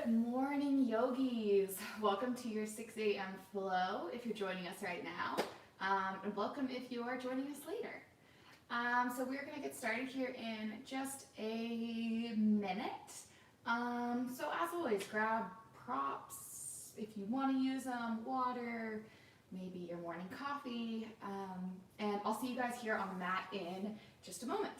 Good morning, yogis. Welcome to your 6 a.m. flow if you're joining us right now, and welcome if you are joining us later. So we're going to get started here in just a minute. So as always, grab props if you want to use them, water, maybe your morning coffee, and I'll see you guys here on the mat in just a moment.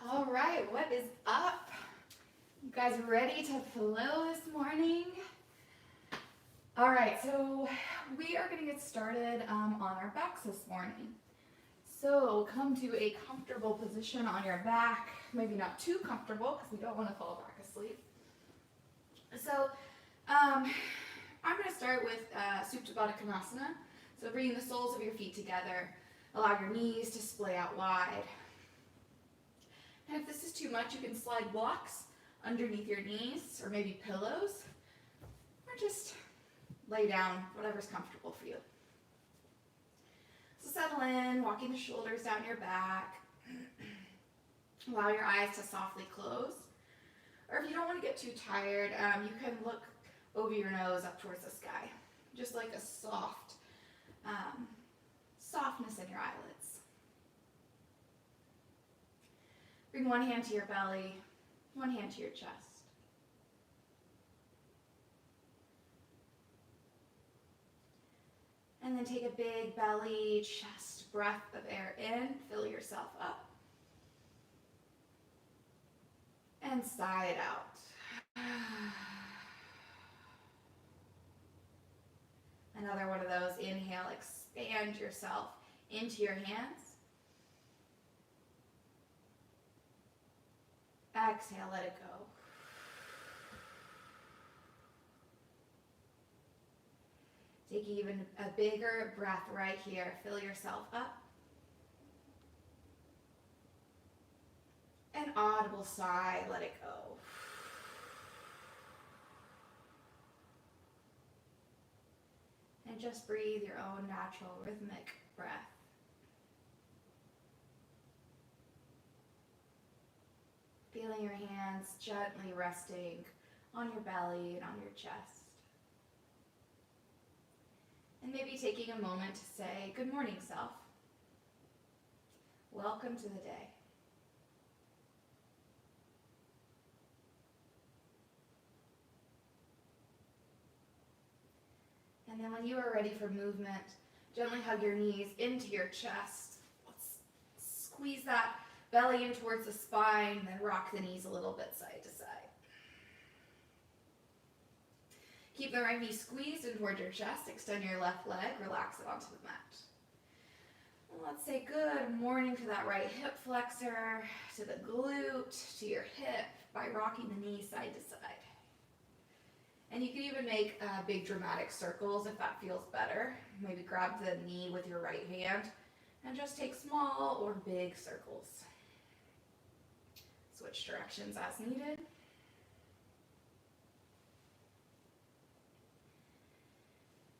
All right, what is up? You guys ready to flow this morning? All right, so we are going to get started on our backs this morning. So come to a comfortable position on your back, maybe not too comfortable because we don't want to fall back asleep. So I'm going to start with Supta Baddha Konasana. So bringing the soles of your feet together, allow your knees to splay out wide. And if this is too much, you can slide blocks underneath your knees or maybe pillows, or just lay down, whatever's comfortable for you. So settle in, walking the shoulders down your back. Allow your eyes to softly close. Or if you don't want to get too tired, you can look over your nose up towards the sky. Just like a softness in your eyelids. Bring one hand to your belly, one hand to your chest. And then take a big belly, chest breath of air in, fill yourself up. And sigh it out. Another one of those. Inhale, expand yourself into your hands. Exhale, let it go. Take even a bigger breath right here. Fill yourself up. An audible sigh, let it go. And just breathe your own natural rhythmic breath. Feeling your hands gently resting on your belly and on your chest. And maybe taking a moment to say, good morning, self. Welcome to the day. And then when you are ready for movement, gently hug your knees into your chest. Let's squeeze that belly in towards the spine, then rock the knees a little bit side to side. Keep the right knee squeezed in towards your chest. Extend your left leg. Relax it onto the mat. And let's say good morning to that right hip flexor, to the glute, to your hip by rocking the knee side to side. And you can even make big dramatic circles if that feels better. Maybe grab the knee with your right hand and just take small or big circles. Switch directions as needed.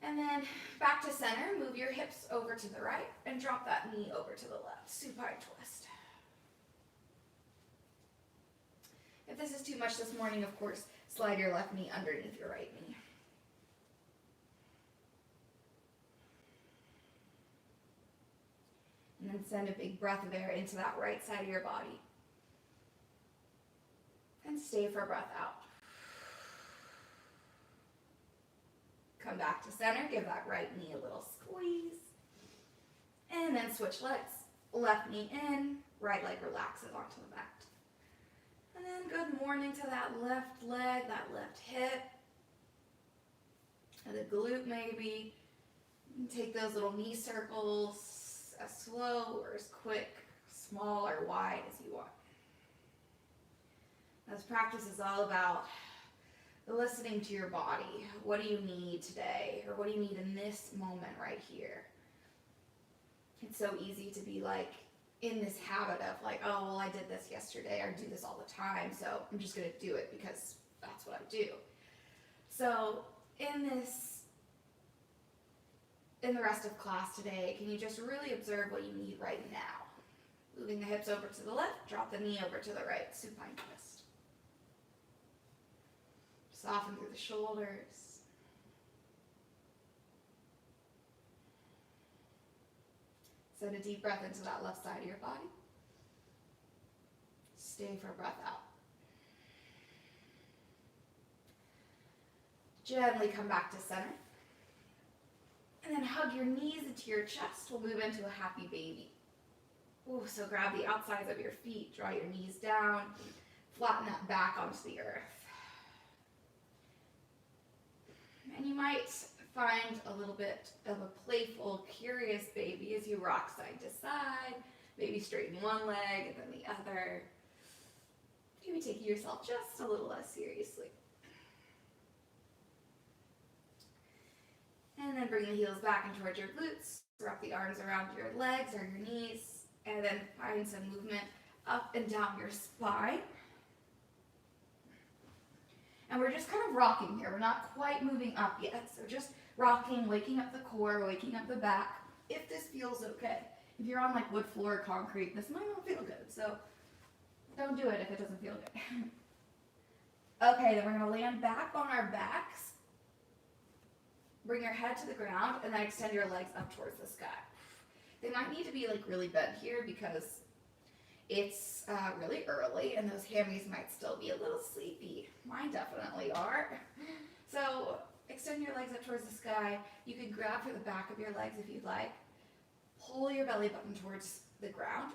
And then back to center, move your hips over to the right and drop that knee over to the left. Supine twist. If this is too much this morning, of course, slide your left knee underneath your right knee. And then send a big breath of air into that right side of your body. And stay for a breath out. Come back to center, give that right knee a little squeeze. And then switch legs. Left knee in, right leg relaxes onto the mat. And then good morning to that left leg, that left hip. And the glute maybe. Take those little knee circles as slow or as quick, small or wide as you want. This practice is all about listening to your body. What do you need today? Or what do you need in this moment right here? It's so easy to be like in this habit of like, oh, well, I did this yesterday. I do this all the time, so I'm just going to do it because that's what I do. So in the rest of class today, can you just really observe what you need right now? Moving the hips over to the left, drop the knee over to the right, supine twist. Soften through the shoulders. Send a deep breath into that left side of your body. Stay for a breath out. Gently come back to center. And then hug your knees into your chest. We'll move into a happy baby. Ooh, so grab the outsides of your feet, draw your knees down, flatten that back onto the earth. And you might find a little bit of a playful, curious baby as you rock side to side. Maybe straighten one leg and then the other. Maybe taking yourself just a little less seriously. And then bring the heels back in towards your glutes. Wrap the arms around your legs or your knees. And then find some movement up and down your spine. And we're just kind of rocking here. We're not quite moving up yet. So just rocking, waking up the core, waking up the back, if this feels okay. If you're on like wood floor or concrete, this might not feel good. So don't do it if it doesn't feel good. Okay, then we're going to land back on our backs. Bring your head to the ground and then extend your legs up towards the sky. They might need to be like really bent here because it's really early and those hammies might still be a little sleepy. Mine definitely are. So extend your legs up towards the sky. You can grab for the back of your legs if you'd like. Pull your belly button towards the ground.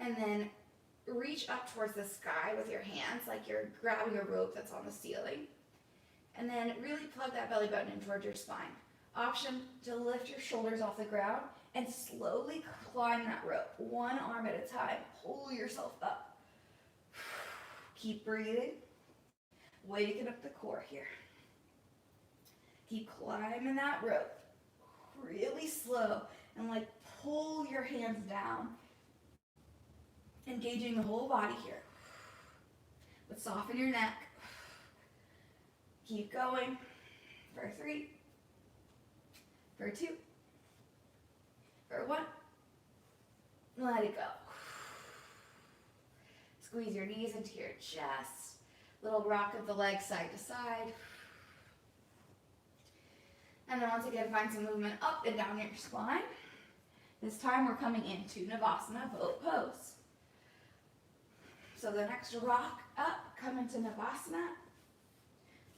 And then reach up towards the sky with your hands like you're grabbing a rope that's on the ceiling. And then really plug that belly button in towards your spine. Option to lift your shoulders off the ground and slowly climb that rope, one arm at a time. Pull yourself up. Keep breathing. Waking up the core here. Keep climbing that rope. Really slow and like pull your hands down. Engaging the whole body here. But soften your neck. Keep going for 3, for 2, for 1. Let it go. Squeeze your knees into your chest. Little rock of the legs side to side. And then once again, find some movement up and down your spine. This time we're coming into Navasana boat pose. So the next rock up, come into Navasana.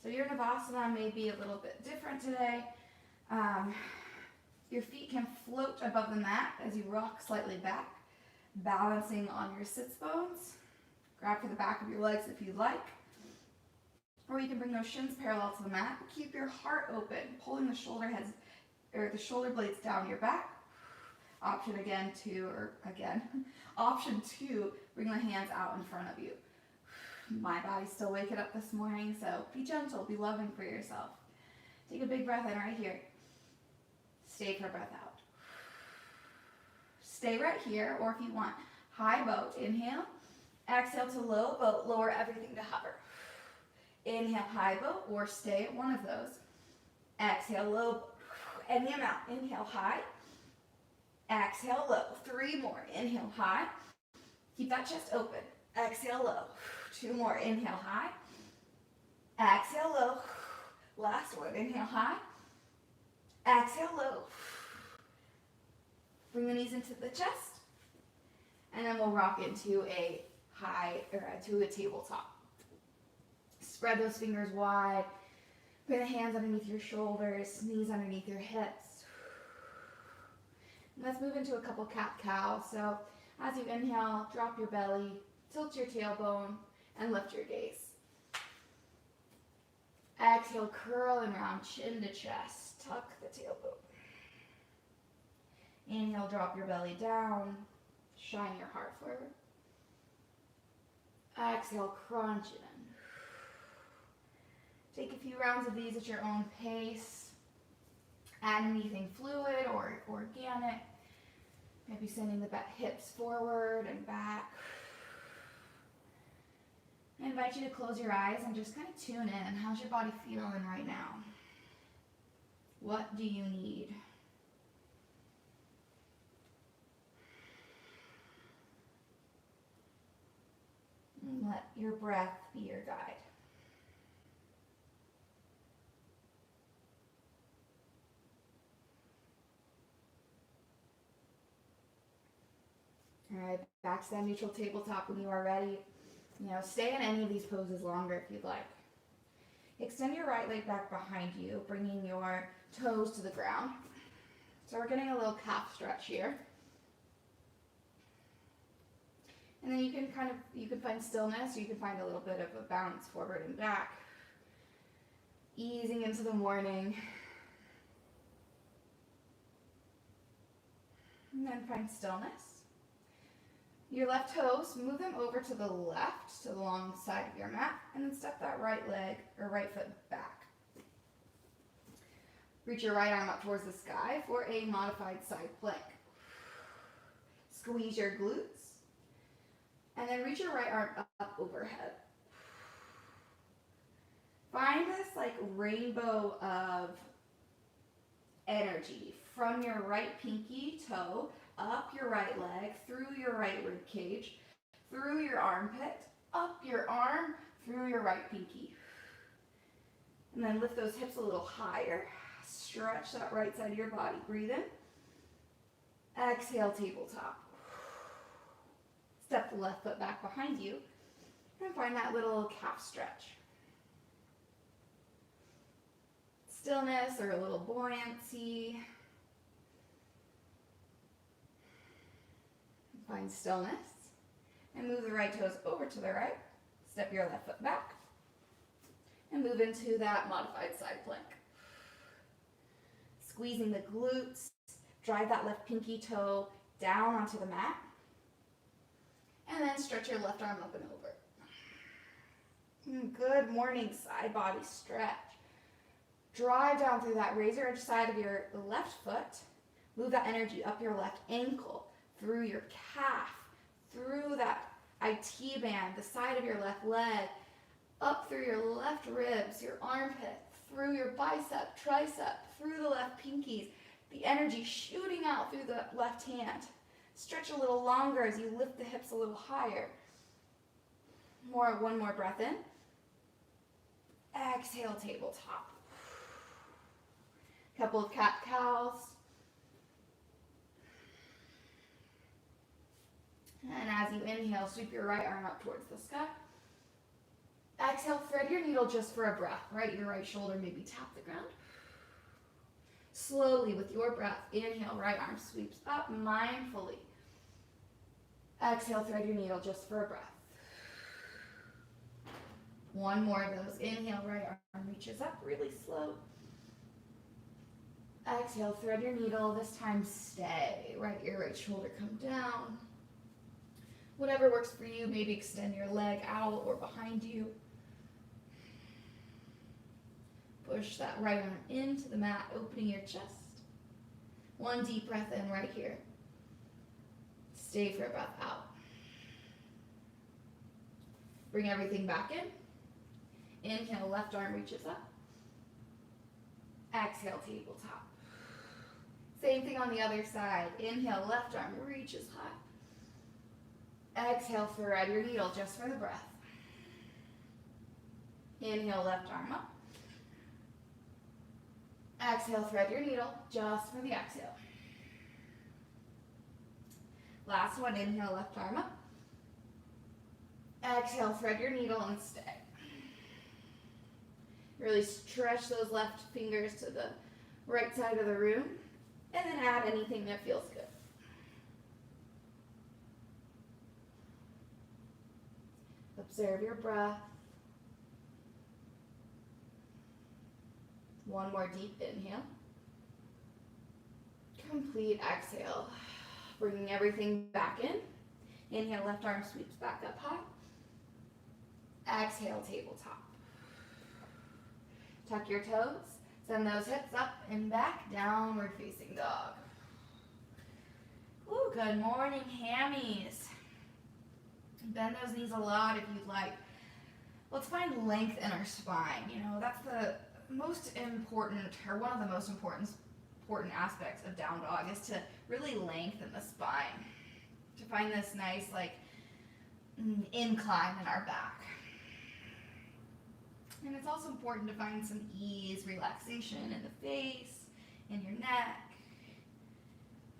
So your Navasana may be a little bit different today. Your feet can float above the mat as you rock slightly back, balancing on your sits bones. Grab for the back of your legs if you'd like. Or you can bring those shins parallel to the mat. Keep your heart open, pulling the shoulder heads or the shoulder blades down your back. Option two, bring the hands out in front of you. My body's still waking up this morning, so be gentle, be loving for yourself. Take a big breath in right here. Stay for a breath out. Stay right here, or if you want, high boat, inhale. Exhale to low boat, lower everything to hover. Inhale, high boat, or stay at one of those. Exhale, low boat. And the amount. Inhale, high. Exhale, low. 3 more. Inhale, high. Keep that chest open. Exhale, low. 2 more. Inhale, high. Exhale, low. Last one. Inhale, high. Exhale, low. Bring the knees into the chest. And then we'll rock into a to a tabletop. Spread those fingers wide. Bring the hands underneath your shoulders, knees underneath your hips. Let's move into a couple cat-cow. So as you inhale, drop your belly, tilt your tailbone, and lift your gaze. Exhale, curl and round, chin to chest. Tuck the tailbone. Inhale, drop your belly down. Shine your heart forward. Exhale, crunch it in. Take a few rounds of these at your own pace. Add anything fluid or organic. Maybe sending the hips forward and back. I invite you to close your eyes and just kind of tune in. How's your body feeling right now? What do you need? And let your breath be your guide. All right, back to that neutral tabletop when you are ready. Stay in any of these poses longer if you'd like. Extend your right leg back behind you, bringing your toes to the ground. So we're getting a little calf stretch here. And then you can find stillness, or you can find a little bit of a bounce forward and back. Easing into the morning. And then find stillness. Your left toes, move them over to the left, to the long side of your mat, and then step that right leg or right foot back. Reach your right arm up towards the sky for a modified side plank. Squeeze your glutes, and then reach your right arm up overhead. Find this like rainbow of energy from your right pinky toe up your right leg, through your right rib cage, through your armpit, up your arm, through your right pinky. And then lift those hips a little higher. Stretch that right side of your body. Breathe in. Exhale, tabletop. Step the left foot back behind you and find that little calf stretch. Stillness or a little buoyancy. Find stillness and move the right toes over to the right. Step your left foot back and move into that modified side plank. Squeezing the glutes, drive that left pinky toe down onto the mat, and then stretch your left arm up and over. Good morning side body stretch. Drive down through that razor edge side of your left foot. Move that energy up your left ankle, through your calf, through that IT band, the side of your left leg, up through your left ribs, your armpit, through your bicep, tricep, through the left pinkies, the energy shooting out through the left hand. Stretch a little longer as you lift the hips a little higher. One more breath in. Exhale, tabletop. Couple of cat-cows. And as you inhale, sweep your right arm up towards the sky. Exhale, thread your needle just for a breath. Your right shoulder maybe tap the ground. Slowly with your breath, inhale, right arm sweeps up mindfully. Exhale, thread your needle just for a breath. One more of those. Inhale, right arm reaches up really slow. Exhale, thread your needle. This time stay. Your right shoulder come down. Whatever works for you, maybe extend your leg out or behind you. Push that right arm into the mat, opening your chest. One deep breath in right here. Stay for a breath out. Bring everything back in. Inhale, left arm reaches up. Exhale, tabletop. Same thing on the other side. Inhale, left arm reaches high. Exhale, thread your needle just for the breath. Inhale, left arm up. Exhale, thread your needle just for the exhale. Last one, inhale, left arm up. Exhale, thread your needle and stay. Really stretch those left fingers to the right side of the room, and then add anything that feels good. Observe your breath. One more deep inhale. Complete exhale. Bringing everything back in. Inhale, left arm sweeps back up high. Exhale, tabletop. Tuck your toes. Send those hips up and back, downward facing dog. Ooh, good morning, hammies. Bend those knees a lot if you'd like. Let's find length in our spine. You know, that's the most important, or one of the most important aspects of down dog, is to really lengthen the spine. To find this nice, like, incline in our back. And it's also important to find some ease, relaxation in the face, in your neck,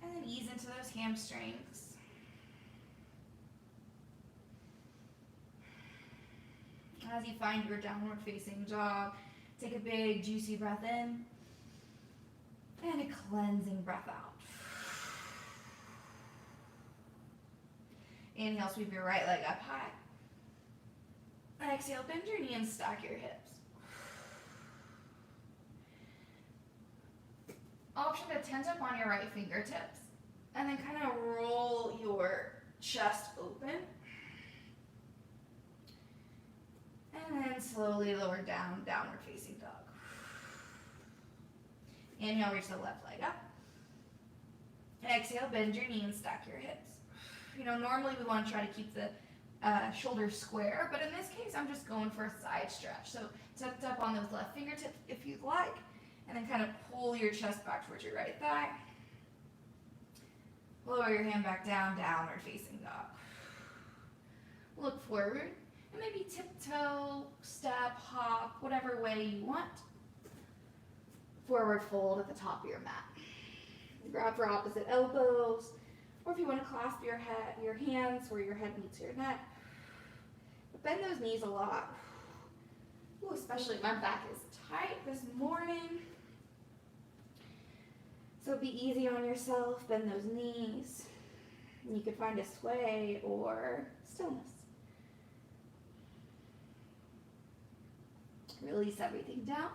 and then ease into those hamstrings. As you find your downward facing dog, take a big juicy breath in and a cleansing breath out. Inhale, sweep your right leg up high. Exhale, bend your knee and stack your hips. Option to tense up on your right fingertips and then kind of roll your chest open. And then slowly lower down, downward facing dog. Inhale, reach the left leg up. Exhale, bend your knee and stack your hips. You know, normally we want to try to keep the shoulders square, but in this case, I'm just going for a side stretch. So tucked up on those left fingertips if you'd like, and then kind of pull your chest back towards your right thigh. Lower your hand back down, downward facing dog. Look forward, and maybe tiptoe, step, hop, whatever way you want. Forward fold at the top of your mat. Grab for opposite elbows, or if you want to clasp your hands where your head meets your neck. But bend those knees a lot. Ooh, especially my back is tight this morning. So be easy on yourself, bend those knees. And you could find a sway or stillness. Release everything down.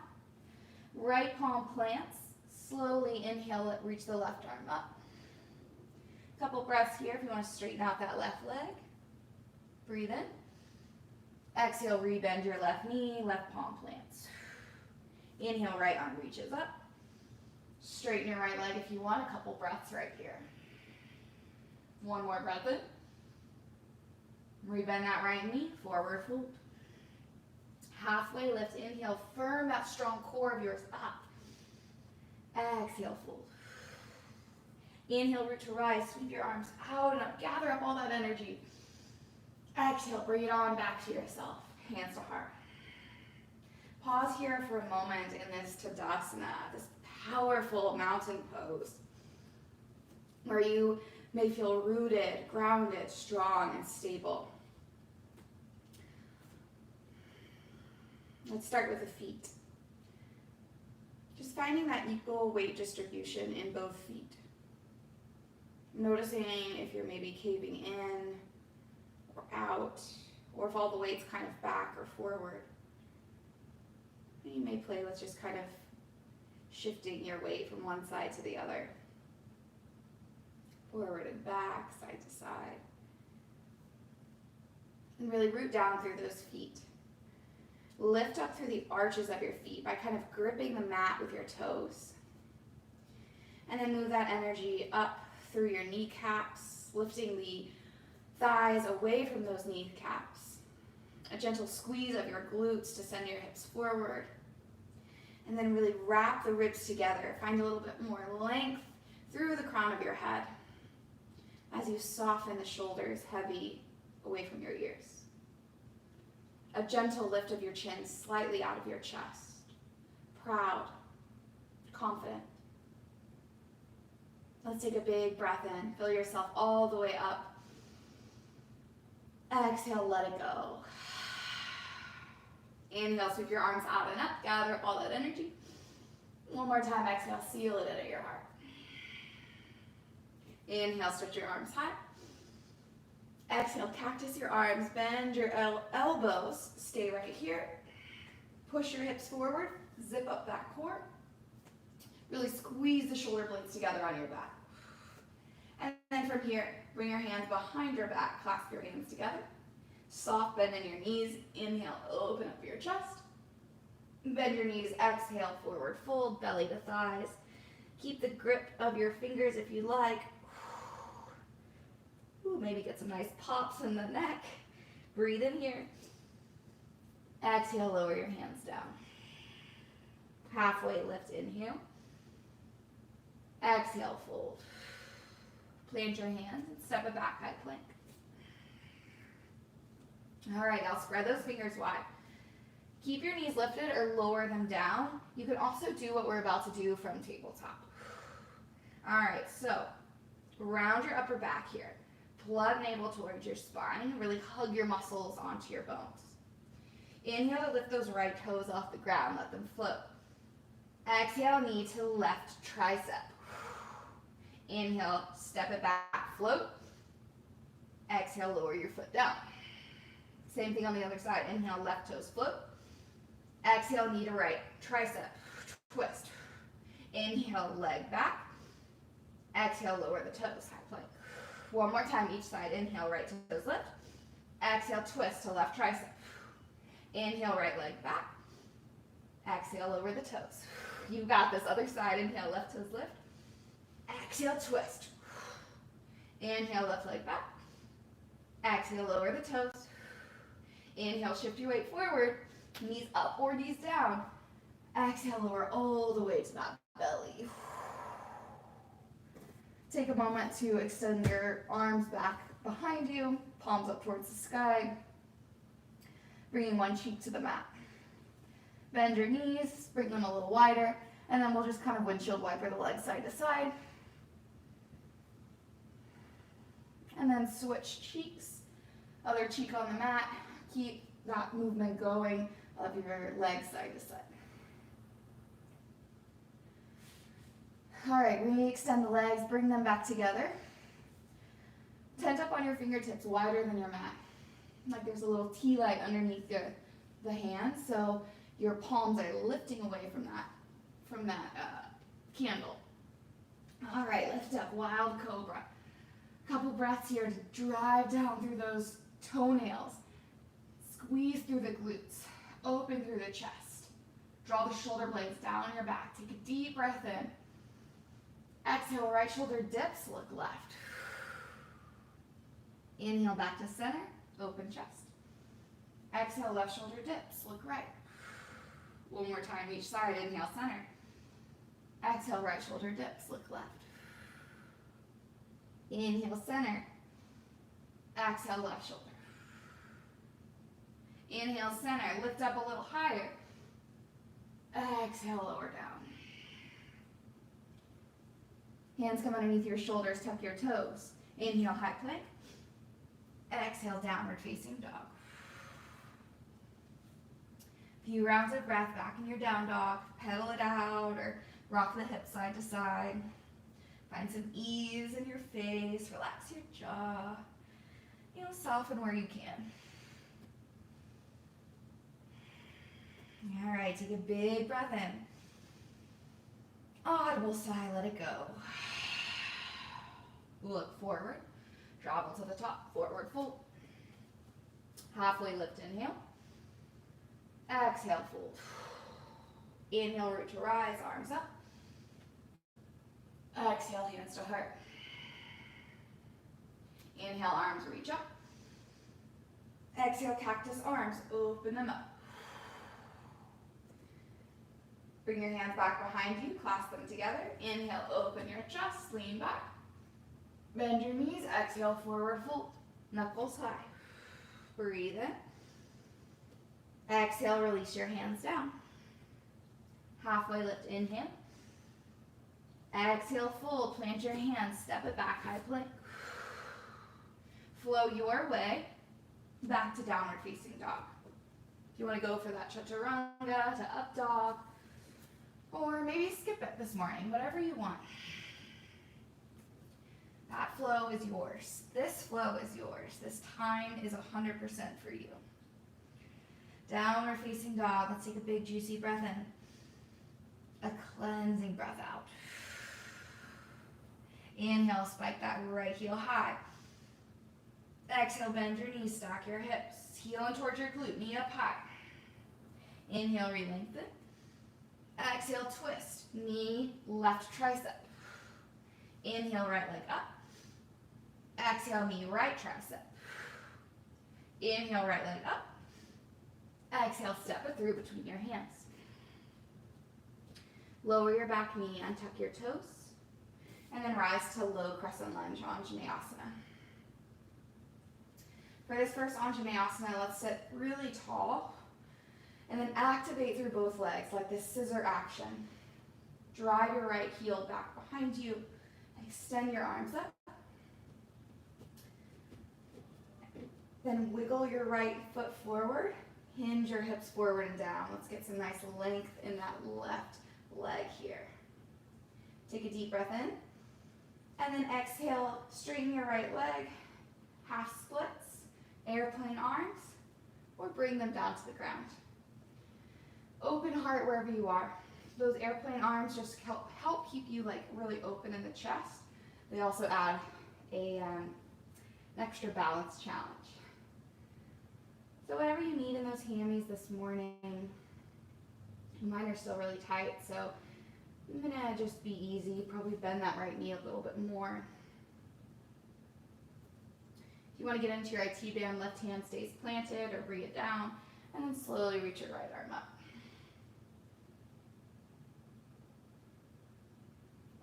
Right palm plants. Slowly inhale, reach the left arm up. Couple breaths here if you want to straighten out that left leg. Breathe in. Exhale, rebend your left knee, left palm plants. Inhale, right arm reaches up. Straighten your right leg if you want. A couple breaths right here. One more breath in. Rebend that right knee, forward fold. Halfway lift, inhale, firm that strong core of yours up. Exhale, fold. Inhale, root to rise, sweep your arms out and up, gather up all that energy. Exhale, bring it on back to yourself, hands to heart. Pause here for a moment in this Tadasana, this powerful mountain pose, where you may feel rooted, grounded, strong, and stable. Let's start with the feet. Just finding that equal weight distribution in both feet. Noticing if you're maybe caving in or out, or if all the weight's kind of back or forward. You may play with just kind of shifting your weight from one side to the other. Forward and back, side to side. And really root down through those feet. Lift up through the arches of your feet by kind of gripping the mat with your toes. And then move that energy up through your kneecaps, lifting the thighs away from those kneecaps. A gentle squeeze of your glutes to send your hips forward. And then really wrap the ribs together. Find a little bit more length through the crown of your head as you soften the shoulders heavy away from your ears. A gentle lift of your chin slightly out of your chest. Proud, confident. Let's take a big breath in. Fill yourself all the way up. Exhale, let it go. Inhale, sweep your arms out and up. Gather up all that energy. One more time, exhale, seal it into your heart. Inhale, stretch your arms high. Exhale, cactus your arms, bend your elbows. Stay right here. Push your hips forward, zip up that core. Really squeeze the shoulder blades together on your back. And then from here, bring your hands behind your back, clasp your hands together. Soft bend in your knees. Inhale, open up your chest. Bend your knees, exhale, forward fold, belly to thighs. Keep the grip of your fingers if you like. Ooh, maybe get some nice pops in the neck. Breathe in here. Exhale, lower your hands down. Halfway lift, inhale. Exhale, fold. Plant your hands and step it back, high plank. All right, now spread those fingers wide. Keep your knees lifted or lower them down. You can also do what we're about to do from tabletop. All right, so round your upper back here. Plug navel towards your spine. Really hug your muscles onto your bones. Inhale to lift those right toes off the ground. Let them float. Exhale, knee to left tricep. Inhale, step it back, float. Exhale, lower your foot down. Same thing on the other side. Inhale, left toes float. Exhale, knee to right, tricep, twist. Inhale, leg back. Exhale, lower the toes, high plank. One more time each side. Inhale, right toes lift. Exhale, twist to left tricep. Inhale, right leg back. Exhale, lower the toes. You got this. Other side. Inhale, left toes lift. Exhale, twist. Inhale, left leg back. Exhale, lower the toes. Inhale, shift your weight forward. Knees up or knees down. Exhale, lower all the way to that belly. Take a moment to extend your arms back behind you, palms up towards the sky. Bringing one cheek to the mat. Bend your knees, bring them a little wider, and then we'll just kind of windshield wiper the legs side to side. And then switch cheeks. Other cheek on the mat. Keep that movement going of your legs side to side. All right, we extend the legs, bring them back together. Tent up on your fingertips wider than your mat. Like there's a little tea light underneath the hand, so your palms are lifting away from that candle. All right, lift up, wild cobra. Couple breaths here to drive down through those toenails. Squeeze through the glutes, open through the chest. Draw the shoulder blades down your back. Take a deep breath in. Exhale, right shoulder dips, look left. Inhale back to center, open chest. Exhale, left shoulder dips, look right. One more time each side, inhale center. Exhale, right shoulder dips, look left. Inhale center. Exhale, left shoulder. Inhale center, lift up a little higher. Exhale, lower down. Hands come underneath your shoulders, tuck your toes. Inhale, high plank. Exhale, downward facing dog. Few rounds of breath back in your down dog. Pedal it out or rock the hips side to side. Find some ease in your face. Relax your jaw. Soften where you can. All right, take a big breath in. Audible sigh, let it go. Look forward. Travel to the top, forward fold. Halfway lift, inhale. Exhale, fold. Inhale, root to rise, arms up. Exhale, hands to heart. Inhale, arms reach up. Exhale, cactus arms, open them up. Bring your hands back behind you, clasp them together. Inhale, open your chest, lean back. Bend your knees, exhale, forward fold. Knuckles high. Breathe in. Exhale, release your hands down. Halfway lift, inhale. Exhale, fold, plant your hands, step it back, high plank. Flow your way back to downward facing dog. If you want to go for that chaturanga to up dog, or maybe skip it this morning, whatever you want. That flow is yours. This flow is yours. This time is 100% for you. Downward facing dog. Let's take a big juicy breath in. A cleansing breath out. Inhale, spike that right heel high. Exhale, bend your knees, stack your hips. Heel in towards your glute, knee up high. Inhale, re-lengthen. Exhale, twist. Knee, left tricep. Inhale, right leg up. Exhale, knee, right tricep. Inhale, right leg up. Exhale, step it through between your hands. Lower your back knee, untuck your toes. And then rise to low crescent lunge, Anjaneyasana. For this first Anjaneyasana, let's sit really tall. And then activate through both legs, like this scissor action. Drive your right heel back behind you. Extend your arms up. Then wiggle your right foot forward. Hinge your hips forward and down. Let's get some nice length in that left leg here. Take a deep breath in. And then exhale, straighten your right leg. Half splits, airplane arms, or bring them down to the ground. Open heart wherever you are. Those airplane arms just help keep you like really open in the chest. They also add an extra balance challenge. So whatever you need in those hammies this morning, mine are still really tight, so I'm gonna just be easy, probably bend that right knee a little bit more. If you wanna get into your IT band, left hand stays planted or bring it down, and then slowly reach your right arm up.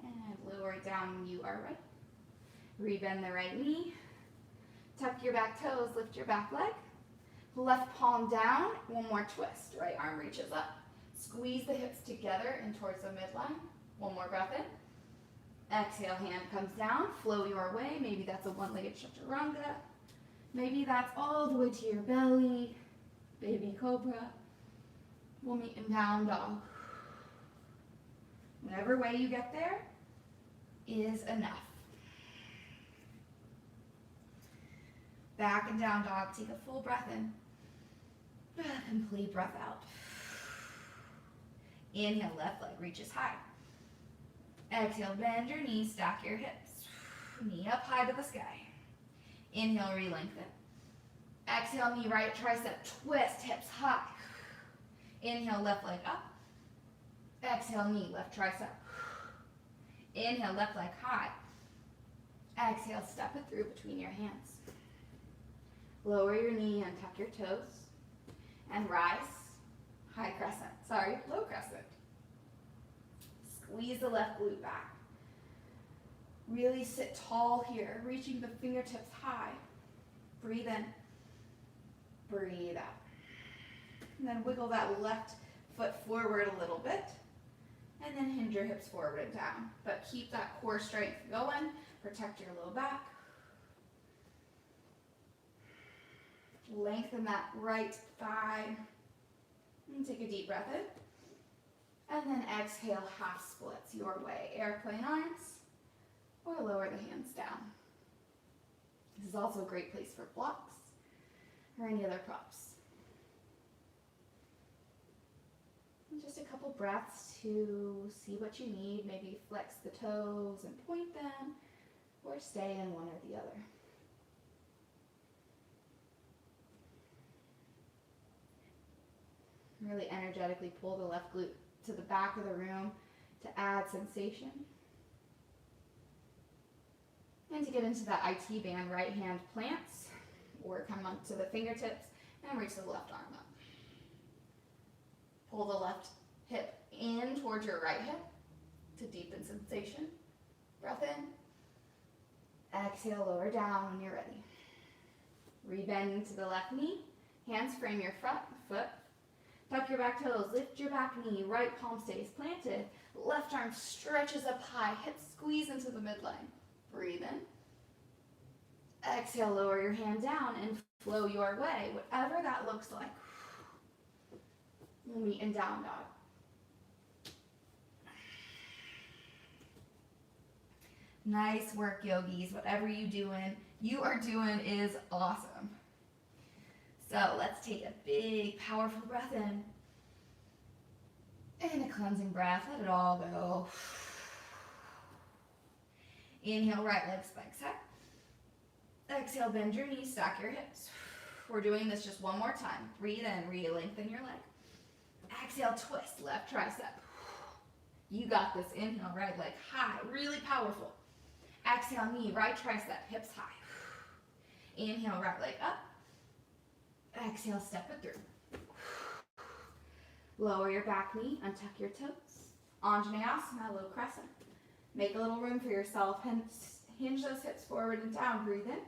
And lower it down when you are ready. Rebend the right knee. Tuck your back toes, lift your back leg. Left palm down, one more twist. Right arm reaches up. Squeeze the hips together and towards the midline. One more breath in. Exhale, hand comes down, flow your way. Maybe that's a one-legged chaturanga. Maybe that's all the way to your belly. Baby cobra. We'll meet in down dog. Whatever way you get there is enough. Back and down dog, take a full breath in. Complete breath out. Inhale, left leg reaches high. Exhale, bend your knees, stack your hips. Knee up high to the sky. Inhale, re-lengthen. Exhale, knee right tricep, twist, hips high. Inhale, left leg up. Exhale, knee, left tricep. Inhale, left leg high. Exhale, step it through between your hands. Lower your knee and tuck your toes. And rise, low crescent. Squeeze the left glute back. Really sit tall here, reaching the fingertips high. Breathe in, breathe out. And then wiggle that left foot forward a little bit. And then hinge your hips forward and down. But keep that core strength going. Protect your low back. Lengthen that right thigh. And take a deep breath in. And then exhale, half splits your way. Airplane arms, or lower the hands down. This is also a great place for blocks or any other props. And just a couple breaths to see what you need. Maybe flex the toes and point them, or stay in one or the other. Really energetically pull the left glute to the back of the room to add sensation. And to get into that IT band, right hand plants, or come up to the fingertips and reach the left arm up. Pull the left hip in towards your right hip to deepen sensation. Breath in. Exhale, lower down when you're ready. Rebend to the left knee. Hands frame your front foot. Tuck your back toes, lift your back knee, right palm stays planted. Left arm stretches up high, hips squeeze into the midline. Breathe in. Exhale, lower your hand down and flow your way, whatever that looks like. We'll meet in down dog. Nice work, yogis. Whatever you are doing is awesome. So let's take a big, powerful breath in. And a cleansing breath. Let it all go. Inhale, right leg spikes high. Exhale, bend your knees, stack your hips. We're doing this just one more time. Breathe in, re-lengthen your leg. Exhale, twist, left tricep. You got this. Inhale, right leg high, really powerful. Exhale, knee, right tricep, hips high. Inhale, right leg up. Exhale, step it through. Lower your back knee, untuck your toes. Anjaneyasana, low crescent. Make a little room for yourself. Hinge those hips forward and down. Breathe in.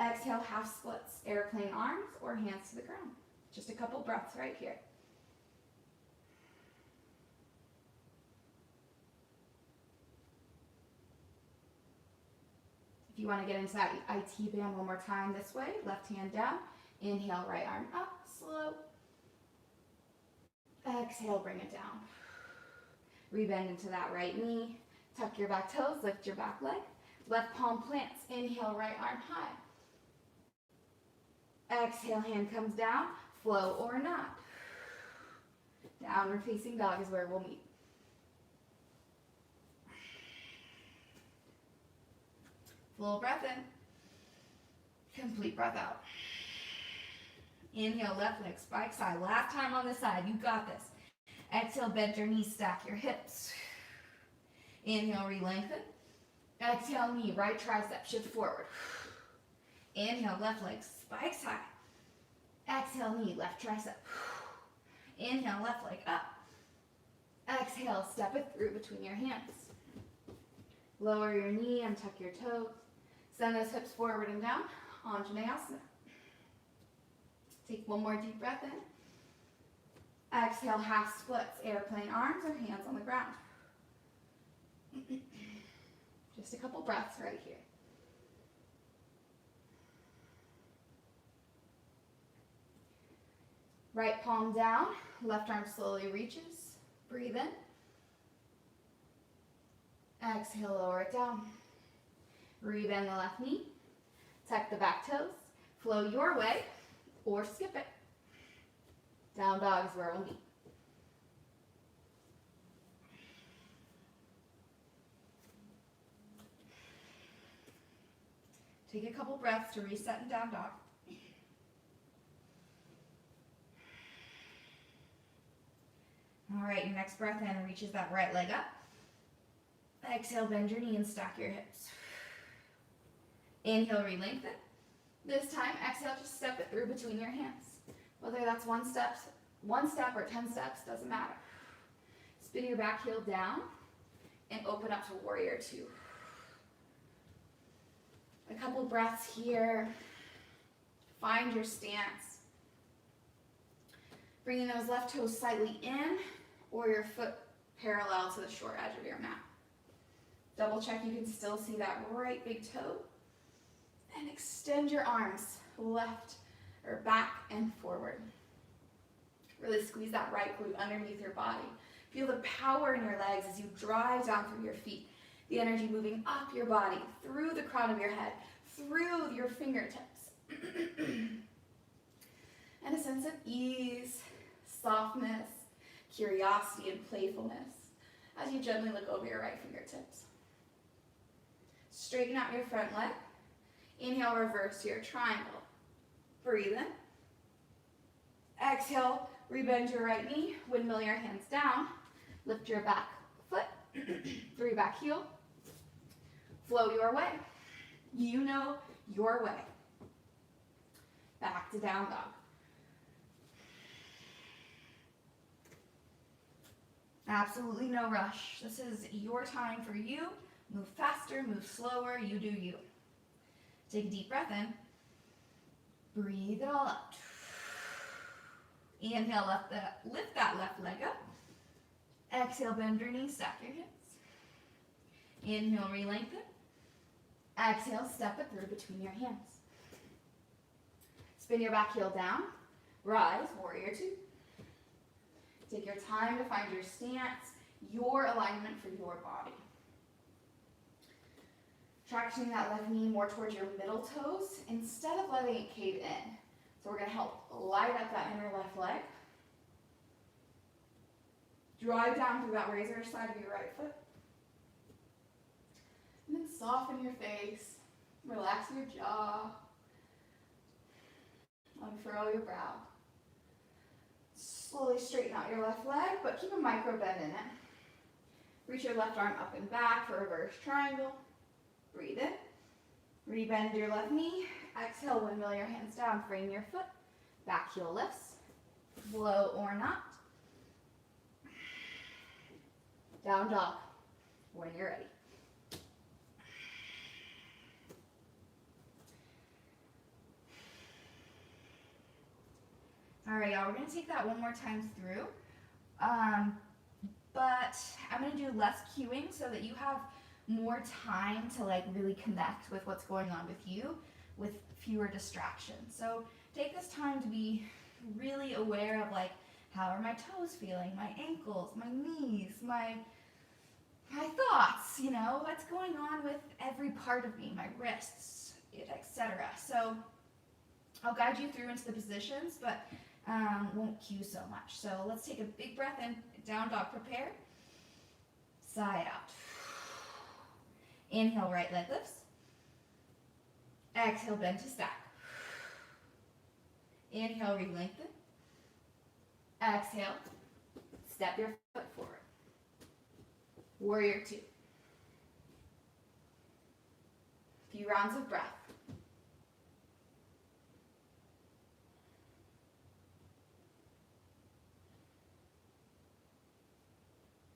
Exhale, half splits, airplane arms or hands to the ground. Just a couple breaths right here. If you want to get into that IT band one more time this way, left hand down. Inhale, right arm up, slow. Exhale, bring it down. Rebend into that right knee. Tuck your back toes, lift your back leg. Left palm plants. Inhale, right arm high. Exhale, hand comes down, flow or not. Downward facing dog is where we'll meet. Full breath in. Complete breath out. Inhale, left leg spikes high. Last time on this side, you got this. Exhale, bend your knees, stack your hips. Inhale, re-lengthen. Exhale, knee, right tricep, shift forward. Inhale, left leg spikes high. Exhale, knee, left tricep. Inhale, left leg up. Exhale, step it through between your hands. Lower your knee, untuck your toes. Send those hips forward and down. Anjaneyasana. Take one more deep breath in. Exhale, half splits, airplane arms or hands on the ground. Just a couple breaths right here. Right palm down, left arm slowly reaches. Breathe in. Exhale, lower it down. Rebend the left knee. Tuck the back toes. Flow your way or skip it. Down dog is where we'll meet. Take a couple breaths to reset in down dog. All right, your next breath in reaches that right leg up. Exhale, bend your knee and stack your hips. Inhale, re-lengthen. This time, exhale, just step it through between your hands. Whether that's one step or 10 steps, doesn't matter. Spin your back heel down and open up to warrior two. A couple breaths here. Find your stance. Bringing those left toes slightly in or your foot parallel to the short edge of your mat. Double check you can still see that right big toe. And extend your arms left or back and forward. Really squeeze that right glute underneath your body. Feel the power in your legs as you drive down through your feet. The energy moving up your body, through the crown of your head, through your fingertips. And a sense of ease, softness, curiosity, and playfulness as you gently look over your right fingertips. Straighten out your front leg. Inhale, reverse to your triangle. Breathe in. Exhale, rebend your right knee, windmill your hands down. Lift your back foot, 3 back heel. Flow your way. You know your way. Back to down dog. Absolutely no rush. This is your time for you. Move faster, move slower, you do you. Take a deep breath in. Breathe it all out. Inhale, lift that left leg up. Exhale, bend your knees, stack your hips. Inhale, re-lengthen. Exhale, step it through between your hands. Spin your back heel down. Rise, warrior two. Take your time to find your stance, your alignment for your body. Tractioning that left knee more towards your middle toes instead of letting it cave in. So we're going to help light up that inner left leg. Drive down through that razor side of your right foot. And then soften your face. Relax your jaw. Unfurl your brow. Slowly straighten out your left leg, but keep a micro bend in it. Reach your left arm up and back for a reverse triangle. Breathe in. Rebend your left knee. Exhale, windmill your hands down. Frame your foot. Back heel lifts. Flow or not. Down dog when you're ready. All right, y'all, we're gonna take that one more time through. But I'm gonna do less cueing so that you have more time to like really connect with what's going on with you with fewer distractions. So take this time to be really aware of like, how are my toes feeling, my ankles, my knees, my thoughts, you know, what's going on with every part of me, my wrists, etc. So I'll guide you through into the positions, but won't cue so much. So let's take a big breath in, down dog, prepare. Side out. Inhale, right leg lifts. Exhale, bend to stack. Inhale, re-lengthen. Exhale, step your foot forward. Warrior two. Few rounds of breath.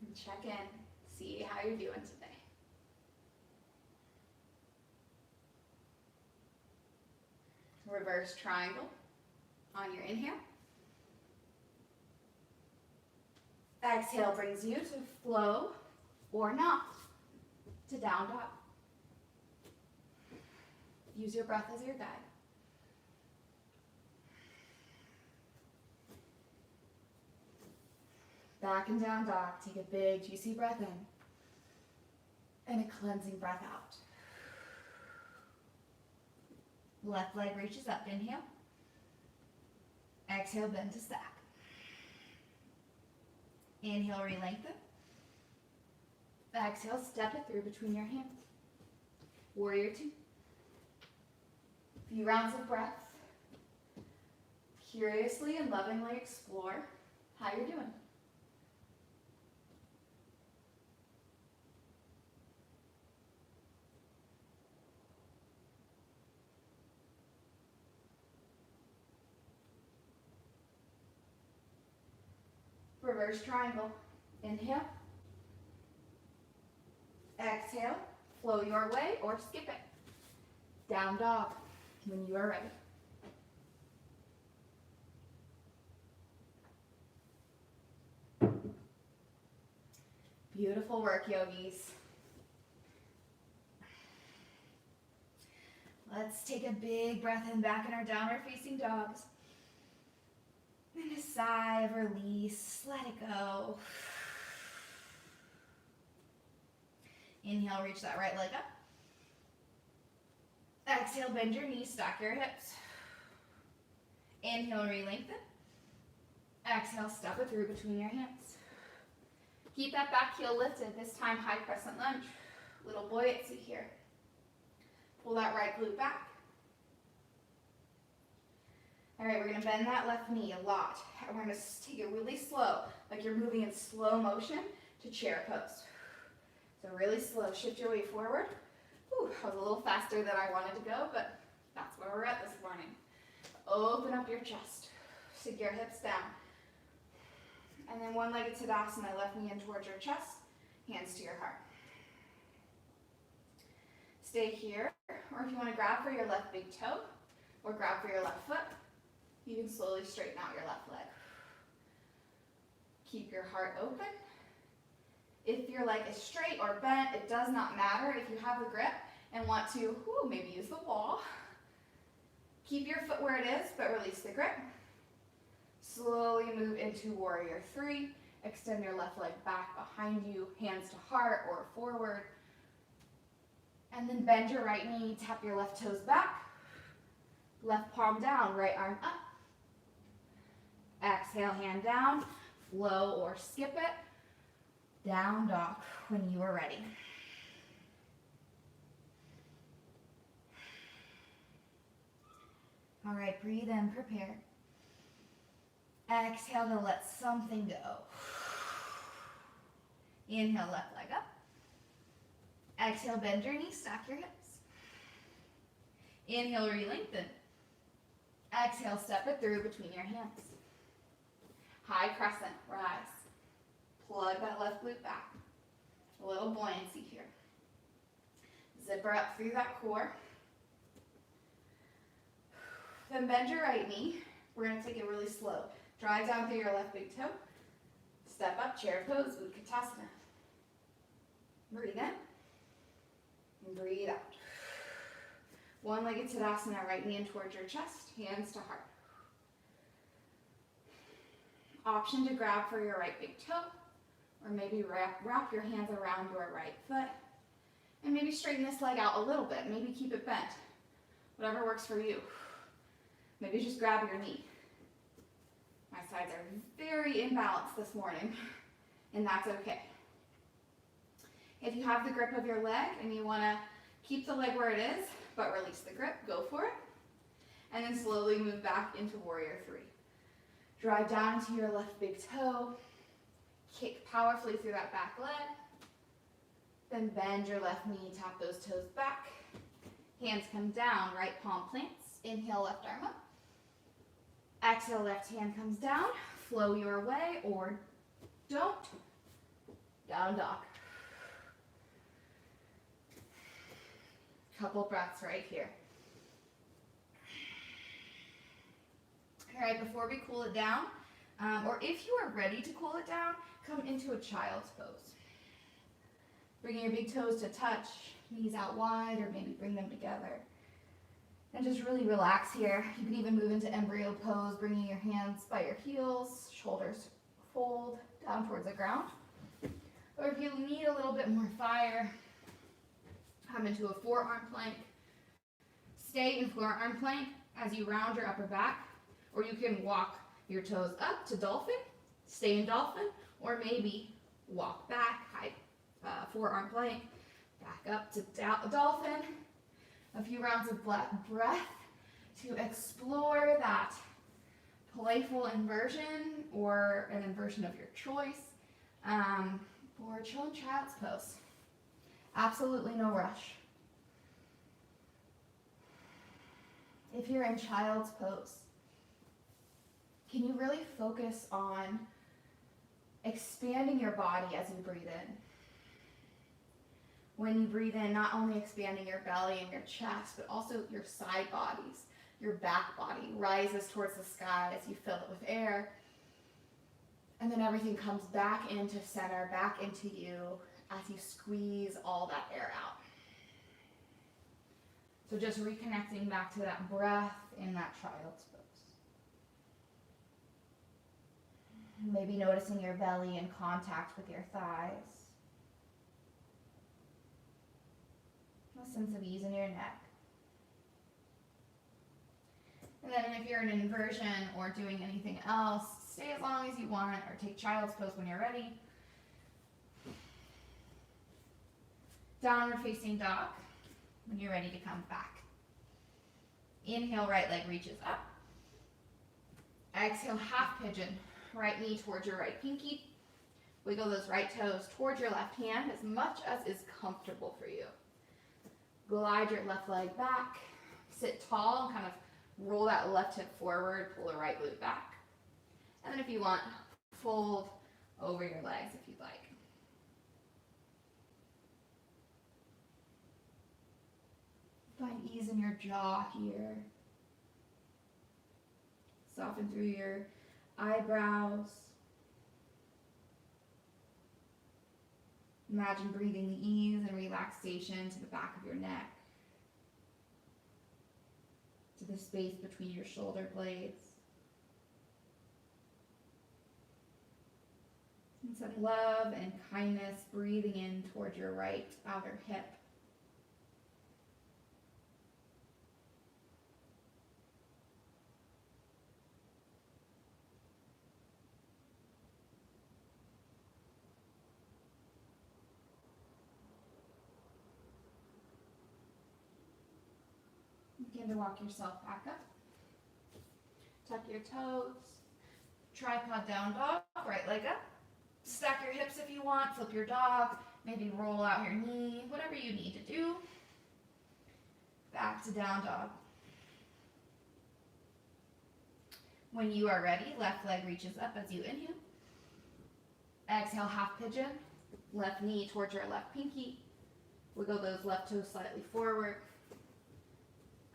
And check in, see how you're doing today. Reverse triangle on your inhale. Exhale brings you to flow or not to down dog. Use your breath as your guide. Back and down dog. Take a big juicy breath in and a cleansing breath out. Left leg reaches up, inhale. Exhale, bend to stack. Inhale, re-lengthen. Exhale, step it through between your hands. Warrior two. Few rounds of breath. Curiously and lovingly explore how you're doing. Reverse triangle. Inhale. Exhale. Flow your way or skip it. Down dog when you are ready. Beautiful work, yogis. Let's take a big breath in back in our downward facing dogs. And a sigh of release, let it go. Inhale, reach that right leg up. Exhale, bend your knees, stack your hips. Inhale, re-lengthen. Exhale, step it through between your hands. Keep that back heel lifted, this time high crescent lunge. Little buoyancy here. Pull that right glute back. All right, we're gonna bend that left knee a lot. And we're gonna take it really slow, like you're moving in slow motion to chair pose. So really slow, shift your weight forward. Whew, I was a little faster than I wanted to go, but that's where we're at this morning. Open up your chest, sink your hips down. And then one-legged Tadasana, left knee in towards your chest, hands to your heart. Stay here, or if you wanna grab for your left big toe, or grab for your left foot, you can slowly straighten out your left leg. Keep your heart open If your leg is straight or bent, it does not matter. If you have the grip and want to maybe use the wall, keep your foot where it is, but release the grip. Slowly move into warrior three. Extend your left leg back behind you, hands to heart or forward. And then bend your right knee, tap your left toes back. Left palm down, right arm up. Exhale, hand down, flow or skip it. Down dog when you are ready. All right, breathe in, prepare. Exhale to let something go. Inhale, left leg up. Exhale, bend your knees, stack your hips. Inhale, re-lengthen. Exhale, step it through between your hands. High crescent, rise. Plug that left glute back. A little buoyancy here. Zipper up through that core. Then bend your right knee. We're going to take it really slow. Drive down through your left big toe. Step up, chair pose, Utkatasana. Breathe in. And breathe out. One-legged Tadasana, right knee in towards your chest, hands to heart. Option to grab for your right big toe, or maybe wrap your hands around your right foot, and maybe straighten this leg out a little bit. Maybe keep it bent. Whatever works for you. Maybe just grab your knee. My sides are very imbalanced this morning, and that's okay. If you have the grip of your leg and you want to keep the leg where it is, but release the grip, go for it. And then slowly move back into warrior three. Drive down into your left big toe. Kick powerfully through that back leg. Then bend your left knee, tap those toes back. Hands come down, right palm plants. Inhale, left arm up. Exhale, left hand comes down. Flow your way or don't. Down dog. Couple breaths right here. All right, before we cool it down, or if you are ready to cool it down, come into a child's pose. Bringing your big toes to touch, knees out wide, or maybe bring them together. And just really relax here. You can even move into embryo pose, bringing your hands by your heels, shoulders fold down towards the ground. Or if you need a little bit more fire, come into a forearm plank. Stay in forearm plank as you round your upper back, or you can walk your toes up to dolphin, stay in dolphin, or maybe walk back, high forearm plank, back up to dolphin. A few rounds of breath to explore that playful inversion or an inversion of your choice for children child's pose. Absolutely no rush. If you're in child's pose, can you really focus on expanding your body as you breathe in? When you breathe in, not only expanding your belly and your chest, but also your side bodies. Your back body rises towards the sky as you fill it with air. And then everything comes back into center, back into you as you squeeze all that air out. So just reconnecting back to that breath in that child's pose. Maybe noticing your belly in contact with your thighs. A sense of ease in your neck. And then if you're in an inversion or doing anything else, stay as long as you want or take child's pose when you're ready. Downward facing dog when you're ready to come back. Inhale, right leg reaches up. Exhale, half pigeon. Right knee towards your right pinky. Wiggle those right toes towards your left hand as much as is comfortable for you. Glide your left leg back. Sit tall and kind of roll that left hip forward, pull the right glute back. And then if you want, fold over your legs if you'd like. Find ease in your jaw here. Soften through your eyebrows. Imagine breathing ease and relaxation to the back of your neck, to the space between your shoulder blades. And some love and kindness breathing in toward your right outer hip. Begin to walk yourself back up. Tuck your toes. Tripod down dog, right leg up. Stack your hips if you want, flip your dog, maybe roll out your knee, whatever you need to do. Back to down dog. When you are ready, left leg reaches up as you inhale. Exhale, half pigeon. Left knee towards your left pinky. Wiggle those left toes slightly forward.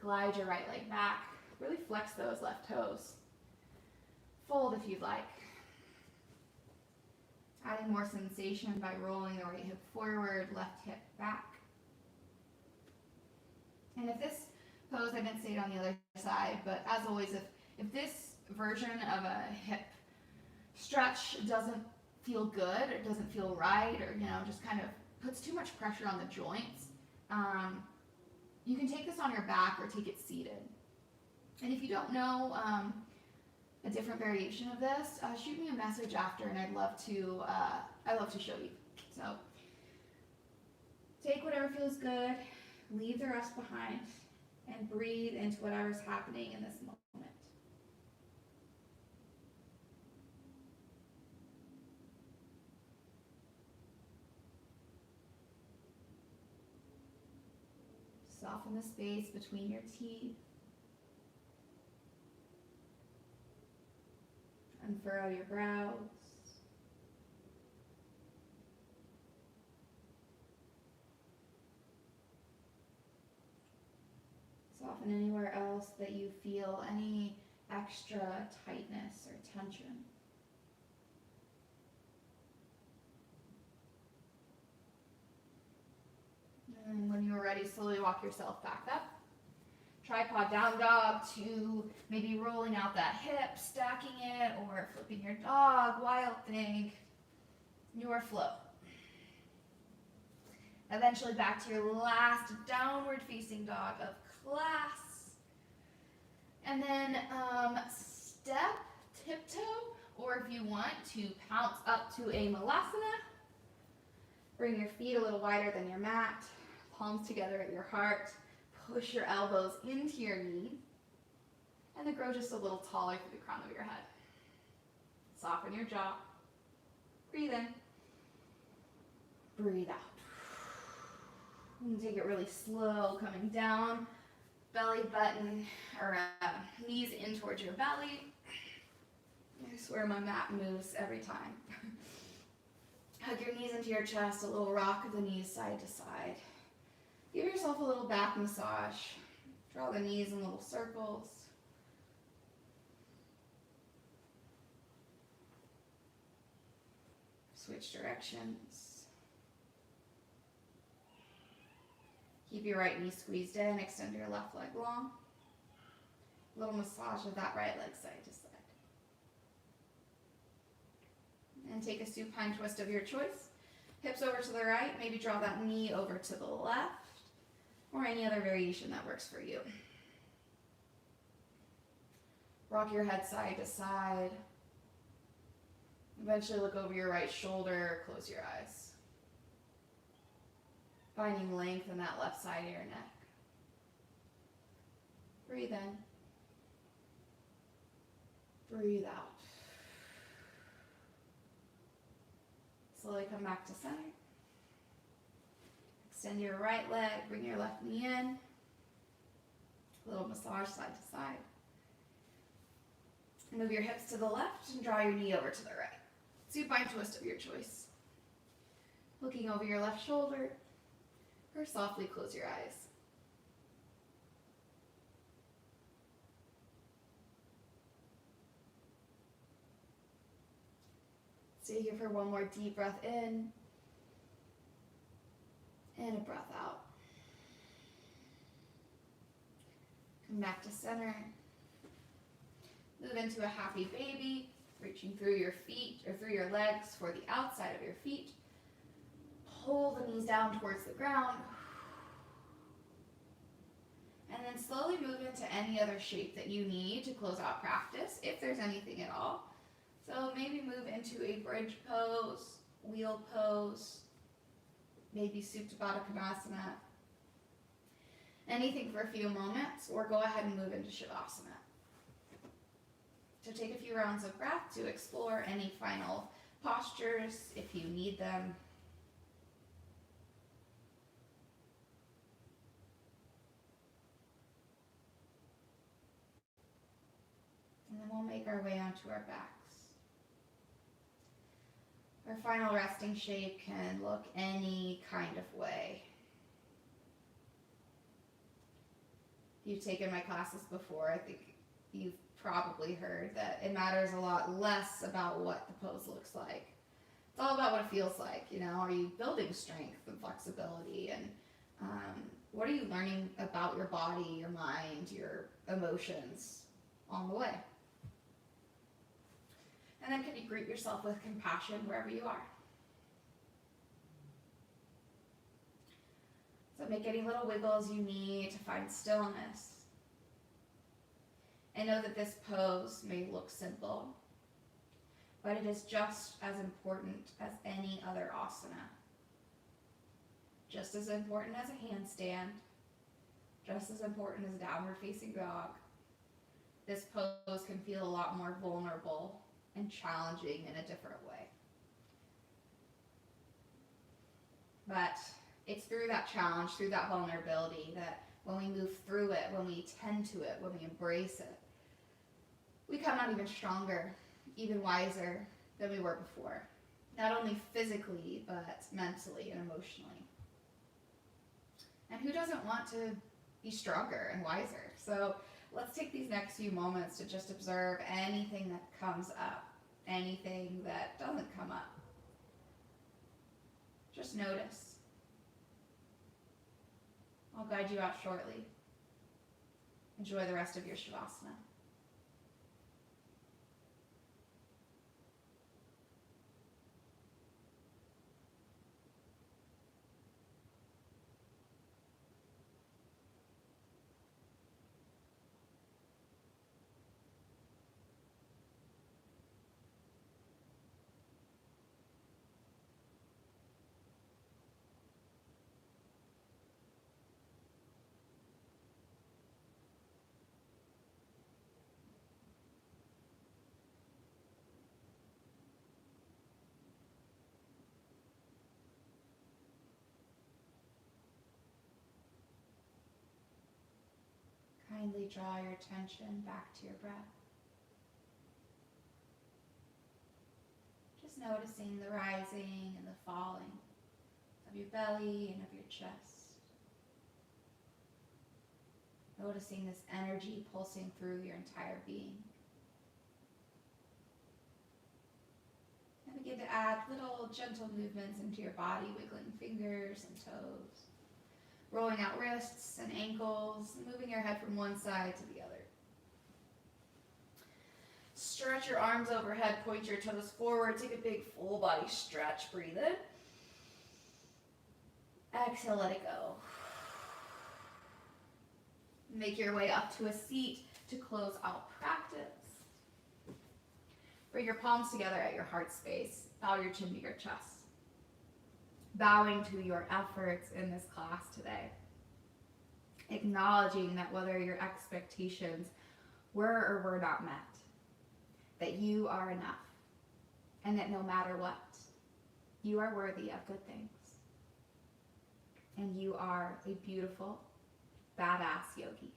Glide your right leg back. Really flex those left toes. Fold if you'd like. Adding more sensation by rolling the right hip forward, left hip back. And if this pose, I didn't say it on the other side, but as always, if this version of a hip stretch doesn't feel good, or doesn't feel right, or just kind of puts too much pressure on the joints, you can take this on your back or take it seated. And if you don't know a different variation of this, shoot me a message after, and I'd love to show you. So take whatever feels good, leave the rest behind, and breathe into whatever's happening in this moment. Soften the space between your teeth. Unfurrow your brows. Soften anywhere else that you feel any extra tightness or tension. And when you're ready, slowly walk yourself back up. Tripod down dog to maybe rolling out that hip, stacking it, or flipping your dog, wild thing, your flow. Eventually back to your last downward facing dog of class. And then step, tiptoe, or if you want to pounce up to a malasana. Bring your feet a little wider than your mat, palms together at your heart. Push your elbows into your knee, and then grow just a little taller through the crown of your head. Soften your jaw. Breathe in. Breathe out. And take it really slow, coming down, belly button, or knees in towards your belly. I swear my mat moves every time. Hug your knees into your chest, a little rock of the knees side to side. Give yourself a little back massage. Draw the knees in little circles. Switch directions. Keep your right knee squeezed in. Extend your left leg long. A little massage of that right leg side to side. And take a supine twist of your choice. Hips over to the right. Maybe draw that knee over to the left. Or any other variation that works for you. Rock your head side to side. Eventually look over your right shoulder, close your eyes. Finding length in that left side of your neck. Breathe in. Breathe out. Slowly come back to center. Extend your right leg, bring your left knee in. A little massage side to side. Move your hips to the left and draw your knee over to the right. Supine twist of your choice. Looking over your left shoulder, or softly close your eyes. Stay here for one more deep breath in. And a breath out. Come back to center. Move into a happy baby, reaching through your feet or through your legs for the outside of your feet. Pull the knees down towards the ground. And then slowly move into any other shape that you need to close out practice, if there's anything at all. So maybe move into a bridge pose, wheel pose, maybe Supta Baddha Konasana. Anything for a few moments, or go ahead and move into Shavasana. So take a few rounds of breath to explore any final postures if you need them. And then we'll make our way onto our backs. Our final resting shape can look any kind of way. If you've taken my classes before, I think you've probably heard that it matters a lot less about what the pose looks like. It's all about what it feels like, you know. Are you building strength and flexibility, and what are you learning about your body, your mind, your emotions on the way? And then can you greet yourself with compassion wherever you are? So make any little wiggles you need to find stillness. And know that this pose may look simple, but it is just as important as any other asana. Just as important as a handstand, just as important as downward facing dog. This pose can feel a lot more vulnerable and challenging in a different way. But it's through that challenge, through that vulnerability, that when we move through it, when we tend to it, when we embrace it, we come out even stronger, even wiser than we were before. Not only physically, but mentally and emotionally. And who doesn't want to be stronger and wiser? So let's take these next few moments to just observe anything that comes up, anything that doesn't come up. Just notice. I'll guide you out shortly. Enjoy the rest of your Shavasana. Kindly draw your attention back to your breath. Just noticing the rising and the falling of your belly and of your chest. Noticing this energy pulsing through your entire being. And begin to add little gentle movements into your body, wiggling fingers and toes. Rolling out wrists and ankles, moving your head from one side to the other. Stretch your arms overhead, point your toes forward, take a big full body stretch, breathe in. Exhale, let it go. Make your way up to a seat to close out practice. Bring your palms together at your heart space, bow your chin to your chest. Bowing to your efforts in this class today. Acknowledging that whether your expectations were or were not met, that you are enough, and that no matter what, you are worthy of good things. And you are a beautiful, badass yogi.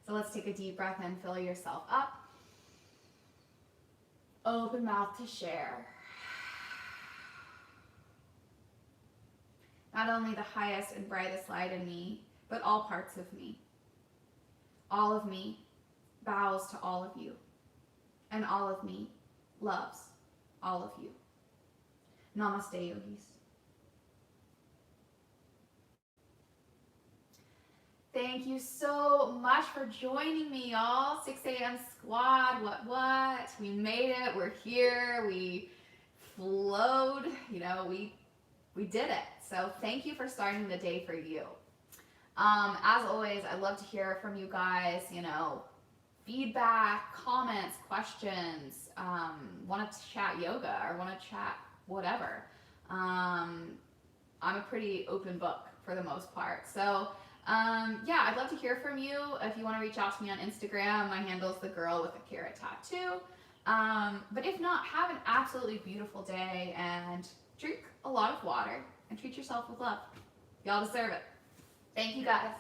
So let's take a deep breath in, fill yourself up. Open mouth to share. Not only the highest and brightest light in me, but all parts of me. All of me bows to all of you, and all of me loves all of you. Namaste, yogis. Thank you so much for joining me, y'all. 6 a.m. squad. What? We made it. We're here. We flowed. You know, we did it. So thank you for starting the day for you. As always, I'd love to hear from you guys. You know, feedback, comments, questions. Want to chat yoga or want to chat whatever. I'm a pretty open book for the most part. So yeah, I'd love to hear from you. If you want to reach out to me on Instagram, my handle's the girl with a carrot tattoo. But if not, have an absolutely beautiful day and drink a lot of water and treat yourself with love. Y'all deserve it. Thank you guys.